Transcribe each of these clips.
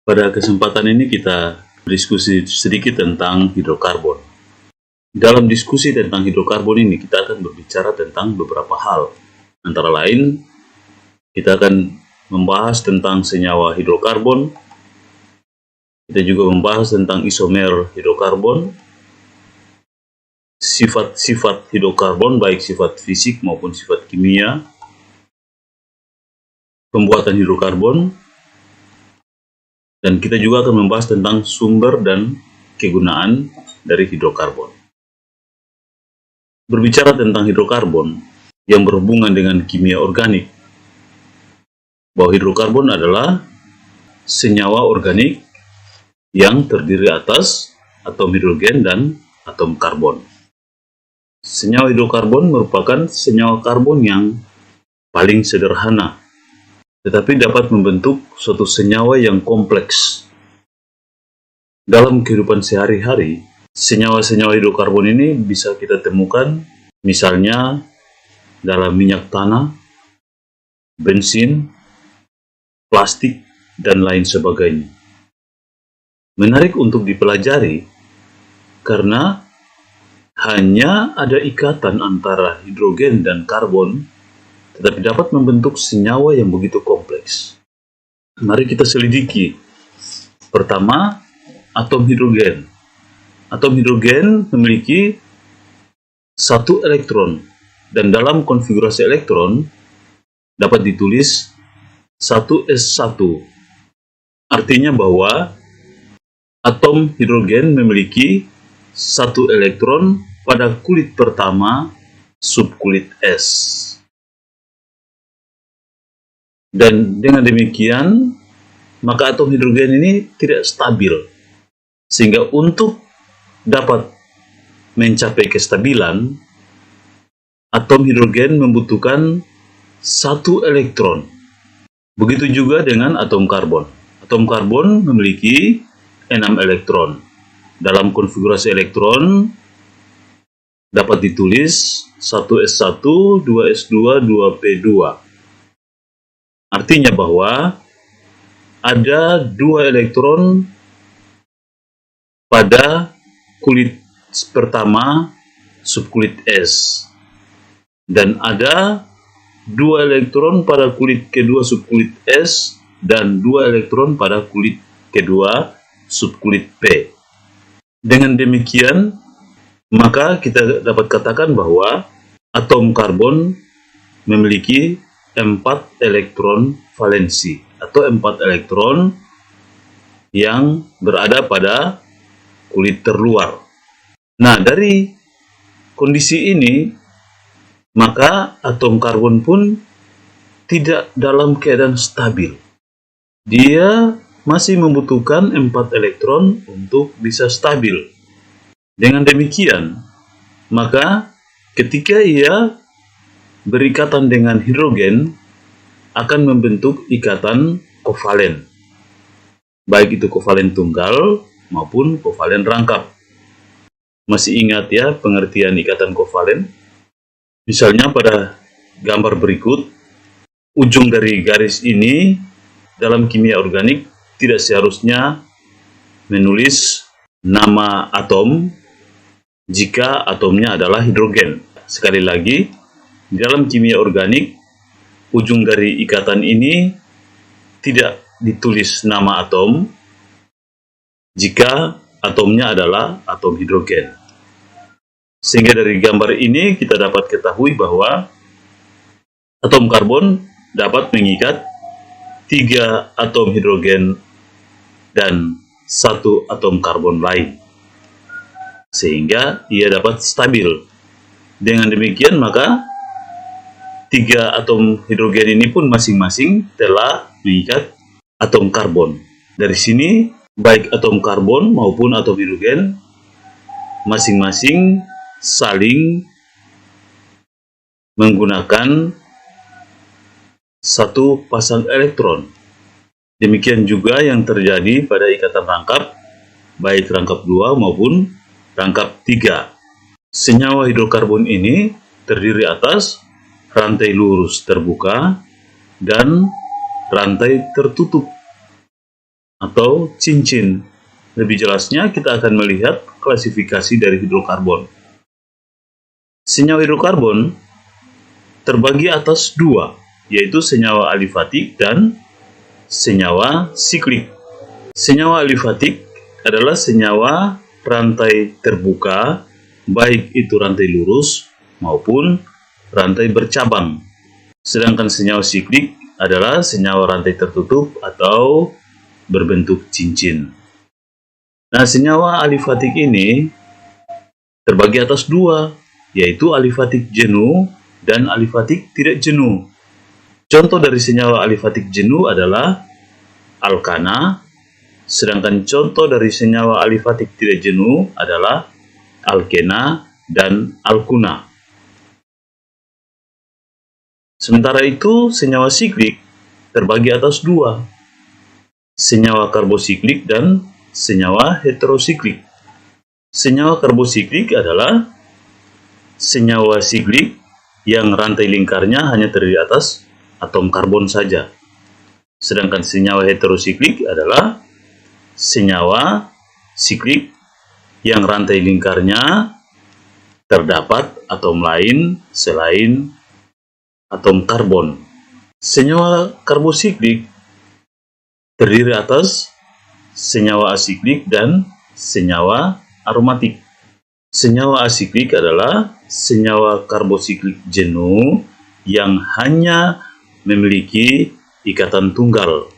Pada kesempatan ini kita diskusi sedikit tentang hidrokarbon. Dalam diskusi tentang hidrokarbon ini kita akan berbicara tentang beberapa hal. Antara lain, kita akan membahas tentang senyawa hidrokarbon. Kita juga membahas tentang isomer hidrokarbon, sifat-sifat hidrokarbon baik sifat fisik maupun sifat kimia, pembuatan hidrokarbon, dan kita juga akan membahas tentang sumber dan kegunaan dari hidrokarbon. Berbicara tentang hidrokarbon yang berhubungan dengan kimia organik, bahwa hidrokarbon adalah senyawa organik yang terdiri atas atom hidrogen dan atom karbon. Senyawa hidrokarbon merupakan senyawa karbon yang paling sederhana, tetapi dapat membentuk suatu senyawa yang kompleks. Dalam kehidupan sehari-hari, senyawa-senyawa hidrokarbon ini bisa kita temukan misalnya dalam minyak tanah, bensin, plastik, dan lain sebagainya. Menarik untuk dipelajari karena hanya ada ikatan antara hidrogen dan karbon, tetapi dapat membentuk senyawa yang begitu kompleks. Mari kita selidiki. Pertama, atom hidrogen. Atom hidrogen memiliki satu elektron, dan dalam konfigurasi elektron dapat ditulis 1s1. Artinya bahwa atom hidrogen memiliki satu elektron pada kulit pertama subkulit S. Dan dengan demikian, maka atom hidrogen ini tidak stabil. Sehingga untuk dapat mencapai kestabilan, atom hidrogen membutuhkan satu elektron. Begitu juga dengan atom karbon. Atom karbon memiliki 6 elektron. Dalam konfigurasi elektron dapat ditulis 1s1, 2s2, 2p2. Artinya bahwa ada 2 elektron pada kulit pertama subkulit S, dan ada 2 elektron pada kulit kedua subkulit S, dan 2 elektron pada kulit kedua subkulit P. Dengan demikian, maka kita dapat katakan bahwa atom karbon memiliki 4 elektron valensi atau 4 elektron yang berada pada kulit terluar. Nah, dari kondisi ini, maka atom karbon pun tidak dalam keadaan stabil. Dia masih membutuhkan 4 elektron untuk bisa stabil. Dengan demikian, maka ketika ia berikatan dengan hidrogen akan membentuk ikatan kovalen, baik itu kovalen tunggal maupun kovalen rangkap. Masih ingat ya pengertian ikatan kovalen? Misalnya pada gambar berikut, ujung dari garis ini dalam kimia organik tidak seharusnya menulis nama atom jika atomnya adalah hidrogen. Sekali lagi, dalam kimia organik, ujung dari ikatan ini tidak ditulis nama atom jika atomnya adalah atom hidrogen. Sehingga dari gambar ini kita dapat ketahui bahwa atom karbon dapat mengikat 3 atom hidrogen dan 1 atom karbon lain, sehingga ia dapat stabil. Dengan demikian, maka 3 atom hidrogen ini pun masing-masing telah mengikat atom karbon. Dari sini, baik atom karbon maupun atom hidrogen masing-masing saling menggunakan satu pasang elektron. Demikian juga yang terjadi pada ikatan rangkap, baik rangkap 2 maupun rangkap 3. Senyawa hidrokarbon ini terdiri atas rantai lurus terbuka dan rantai tertutup atau cincin. Lebih jelasnya, kita akan melihat klasifikasi dari hidrokarbon. Senyawa hidrokarbon terbagi atas dua, yaitu senyawa alifatik dan senyawa siklik. Senyawa alifatik adalah senyawa rantai terbuka, baik itu rantai lurus maupun rantai bercabang. Sedangkan senyawa siklik adalah senyawa rantai tertutup atau berbentuk cincin. Nah, senyawa alifatik ini terbagi atas dua, yaitu alifatik jenuh dan alifatik tidak jenuh. Contoh dari senyawa alifatik jenuh adalah alkana, sedangkan contoh dari senyawa alifatik tidak jenuh adalah alkena dan alkuna. Sementara itu, senyawa siklik terbagi atas dua, senyawa karbosiklik dan senyawa heterosiklik. Senyawa karbosiklik adalah senyawa siklik yang rantai lingkarnya hanya terdiri atas atom karbon saja. Sedangkan senyawa heterosiklik adalah senyawa siklik yang rantai lingkarnya terdapat atom lain selain atom karbon. Senyawa karbosiklik terdiri atas senyawa asiklik dan senyawa aromatik. Senyawa asiklik adalah senyawa karbosiklik jenuh yang hanya memiliki ikatan tunggal.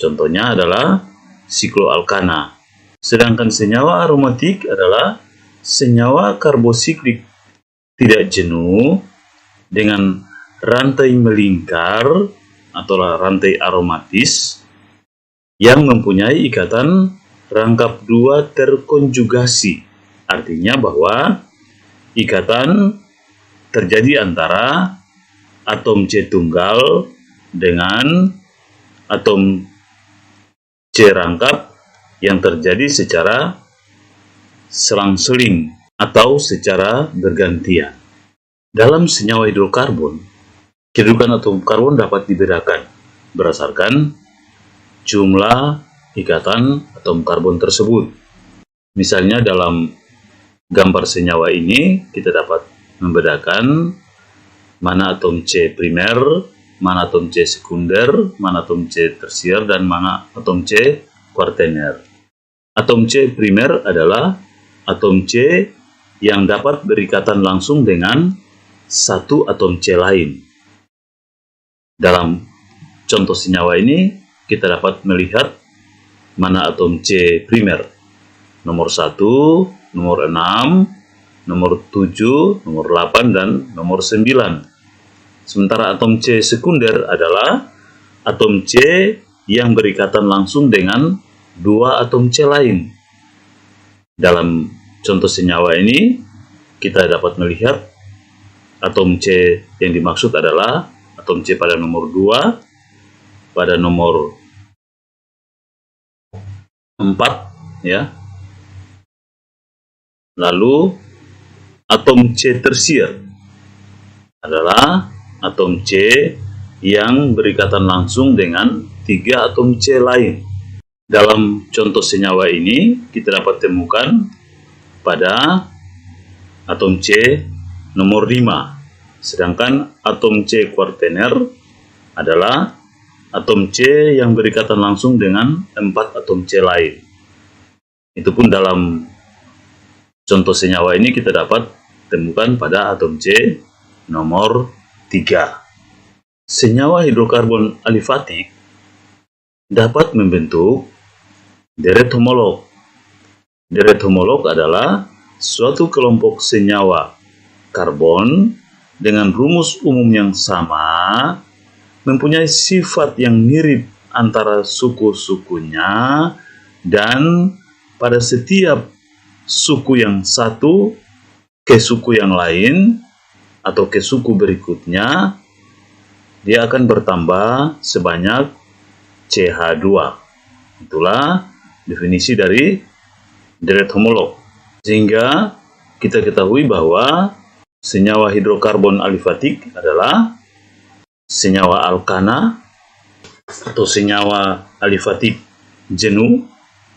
Contohnya adalah sikloalkana. Sedangkan senyawa aromatik adalah senyawa karbosiklik tidak jenuh dengan rantai melingkar atau rantai aromatis yang mempunyai ikatan rangkap dua terkonjugasi. Artinya bahwa ikatan terjadi antara atom C tunggal dengan atom C rangkap yang terjadi secara selang-seling atau secara bergantian. Dalam senyawa hidrokarbon, kedudukan atom karbon dapat dibedakan berdasarkan jumlah ikatan atom karbon tersebut. Misalnya dalam gambar senyawa ini, kita dapat membedakan mana atom C primer, mana atom C sekunder, mana atom C tersier, dan mana atom C kuartener. Atom C primer adalah atom C yang dapat berikatan langsung dengan satu atom C lain. Dalam contoh senyawa ini, kita dapat melihat mana atom C primer. Nomor 1, nomor 6, nomor 7, nomor 8, dan nomor 9. Sementara atom C sekunder adalah atom C yang berikatan langsung dengan dua atom C lain. Dalam contoh senyawa ini, kita dapat melihat atom C yang dimaksud adalah atom C pada nomor 2, pada nomor 4, ya. Lalu atom C tersier adalah atom C yang berikatan langsung dengan 3 atom C lain. Dalam contoh senyawa ini, kita dapat temukan pada atom C nomor 5. Sedangkan atom C kuartener adalah atom C yang berikatan langsung dengan 4 atom C lain. Itu pun dalam contoh senyawa ini kita dapat temukan pada atom C nomor 3. Senyawa hidrokarbon alifatik dapat membentuk deret homolog. Deret homolog adalah suatu kelompok senyawa karbon dengan rumus umum yang sama, mempunyai sifat yang mirip antara suku-sukunya, dan pada setiap suku yang satu ke suku yang lain atau ke suku berikutnya, dia akan bertambah sebanyak CH2. Itulah definisi dari deret homolog. Sehingga kita ketahui bahwa senyawa hidrokarbon alifatik adalah senyawa alkana atau senyawa alifatik jenuh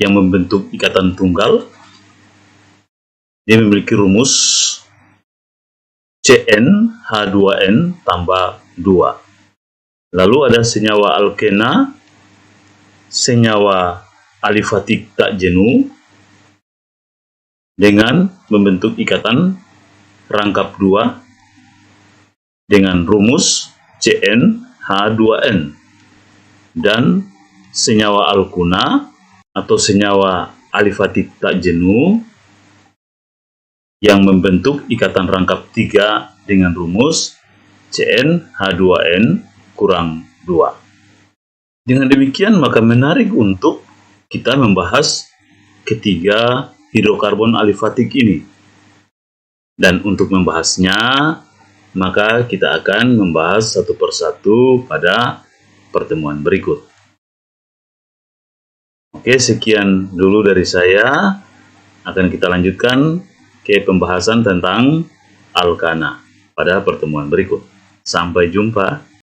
yang membentuk ikatan tunggal. Dia memiliki rumus CnH2n tambah 2. Lalu ada senyawa alkena, senyawa alifatik tak jenuh dengan membentuk ikatan rangkap 2 dengan rumus CnH2n, dan senyawa alkuna atau senyawa alifatik tak jenuh yang membentuk ikatan rangkap 3 dengan rumus CnH2n kurang 2. Dengan demikian, maka menarik untuk kita membahas ketiga hidrokarbon alifatik ini. Dan untuk membahasnya, maka kita akan membahas satu persatu pada pertemuan berikut. Oke, sekian dulu dari saya. Akan kita lanjutkan ke pembahasan tentang alkana pada pertemuan berikut. Sampai jumpa.